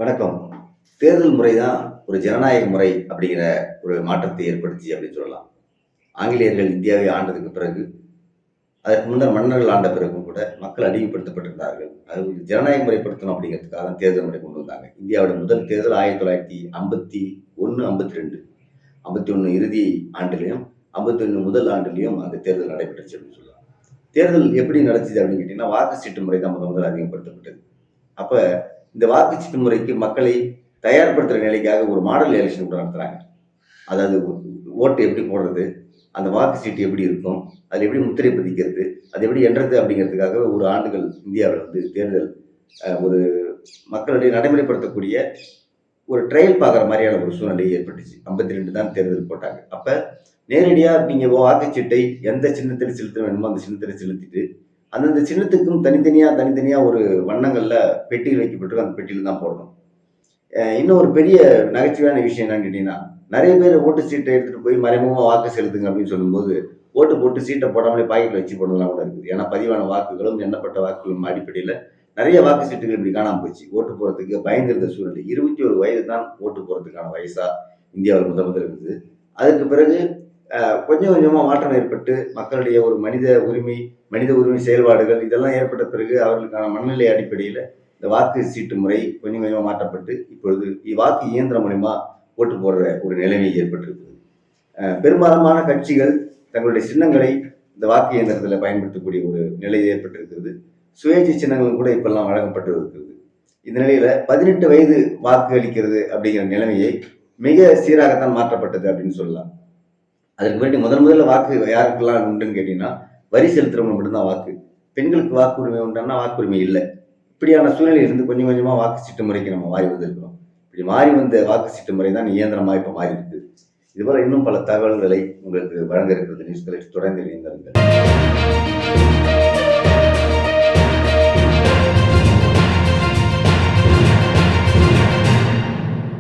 வணக்கம். தேர்தல் முறை தான் ஒரு ஜனநாயக முறை அப்படிங்கிற ஒரு மாற்றத்தை ஏற்படுத்தி அப்படின்னு சொல்லலாம். ஆங்கிலேயர்கள் இந்தியாவை ஆண்டதுக்கு பிறகு, அதற்கு முன்னர் மன்னர்கள் ஆண்ட பிறகும் கூட மக்கள் அடிமைப்படுத்தப்பட்டிருந்தார்கள். அது ஒரு ஜனநாயக முறைப்படுத்தணும் அப்படிங்கிறதுக்காக தான் தேர்தல் முறை கொண்டு வந்தாங்க. இந்தியாவோட முதல் தேர்தல் 1951, 52, 51 இறுதி ஆண்டிலும், 51 முதல் ஆண்டிலும் அந்த தேர்தல் நடைபெற்றுச்சு அப்படின்னு சொல்லலாம். தேர்தல் எப்படி நடந்துச்சு அப்படின்னு கேட்டீங்கன்னா, வாக்குச்சீட்டு முறை தான் முதல் அறிமுகப்படுத்தப்பட்டது. அப்ப இந்த வாக்குச்சீட்டு முறைக்கு மக்களை தயார்படுத்துற நிலைக்காக ஒரு மாடல் எலெக்ஷன் கூட நடத்துறாங்க. அதாவது ஓட்டு எப்படி போடுறது, அந்த வாக்குச்சீட்டு எப்படி இருக்கும், அதில் எப்படி முத்திரை பதிக்கிறது, அது எப்படி எண்றது அப்படிங்கிறதுக்காக ஒரு ஆண்டுகள் இந்தியாவில் தேர்தல் ஒரு மக்களிடையே நடைமுறைப்படுத்தக்கூடிய ஒரு ட்ரையல் பார்க்குற மாதிரியான ஒரு சூழ்நிலை ஏற்பட்டுச்சு. 52 தான் தேர்தல் போட்டாங்க. அப்ப நேரடியா நீங்க வாக்குச்சீட்டை எந்த சின்னத்தில் செலுத்த வேண்டுமோ அந்த சின்னத்தில் செலுத்திட்டு, அந்தந்த சின்னத்துக்கும் தனித்தனியா ஒரு வண்ணங்கள்ல பெட்டிகள் வைக்கப்பட்டிருக்கும். அந்த பெட்டியில தான் போடணும். இன்னும் ஒரு பெரிய நகைச்சுவையான விஷயம் என்னன்னு கேட்டீங்கன்னா, நிறைய பேர் ஓட்டு சீட்டை எடுத்துட்டு போய் மறைமுகமா வாக்கு செலுத்துங்க அப்படின்னு சொல்லும்போது, ஓட்டு போட்டு சீட்டை போடாமலே பாக்கெட்ல வச்சு போனதெல்லாம் கூட இருக்குது. ஏன்னா பதிவான வாக்குகளும், எண்ணப்பட்ட வாக்குகளும் அடிப்படையில நிறைய வாக்கு சீட்டுகள் இப்படி காணாம போச்சு. ஓட்டு போறதுக்கு பயந்திருந்த சூழ்நிலை. 21 வயது தான் ஓட்டு போறதுக்கான வயசா இந்தியாவில் முதல்ல இருந்தது. அதற்கு பிறகு கொஞ்சம் கொஞ்சமா மாற்றம் ஏற்பட்டு மக்களுடைய ஒரு மனித உரிமை செயல்பாடுகள் இதெல்லாம் ஏற்பட்ட பிறகு அவர்களுக்கான மனநிலை அடிப்படையில் இந்த வாக்கு சீட்டு முறை கொஞ்சம் கொஞ்சமாக மாற்றப்பட்டு இப்பொழுது வாக்கு இயந்திரம் மூலமா ஓட்டு போடுற ஒரு நிலைமை ஏற்பட்டிருக்குது. பெரும்பாலான கட்சிகள் தங்களுடைய சின்னங்களை இந்த வாக்கு இயந்திரத்தில் பயன்படுத்தக்கூடிய ஒரு நிலை ஏற்பட்டிருக்கிறது. சுயேட்சை சின்னங்களும் கூட இப்பெல்லாம் வழங்கப்பட்டு இருக்கிறது. இந்த நிலையில 18 வயது வாக்கு அளிக்கிறது அப்படிங்கிற நிலைமையை மிக சீராகத்தான் மாற்றப்பட்டது அப்படின்னு சொல்லலாம். அதற்கு வேண்டி முதல்ல வாக்கு யாருக்கெல்லாம் உண்டுன்னு கேட்டீங்கன்னா, வரி செலுத்துறவங்க மட்டும்தான் வாக்கு. பெண்களுக்கு வாக்குரிமை உண்டானா வாக்குரிமை இல்லை. இப்படியான சூழ்நிலையில இருந்து கொஞ்சம் கொஞ்சமா வாக்குச்சீட்டு முறைக்கு நம்ம மாறி வந்திருக்கிறோம். இப்படி மாறி வந்த வாக்குச்சீட்டு முறை தான் இயந்திரமா இப்ப மாறி இருக்கு. இதுபோல இன்னும் பல தகவல்களை உங்களுக்கு வழங்க இருக்கிறது. நியூஸ்களை தொடர்ந்து இணைந்திருங்கள்.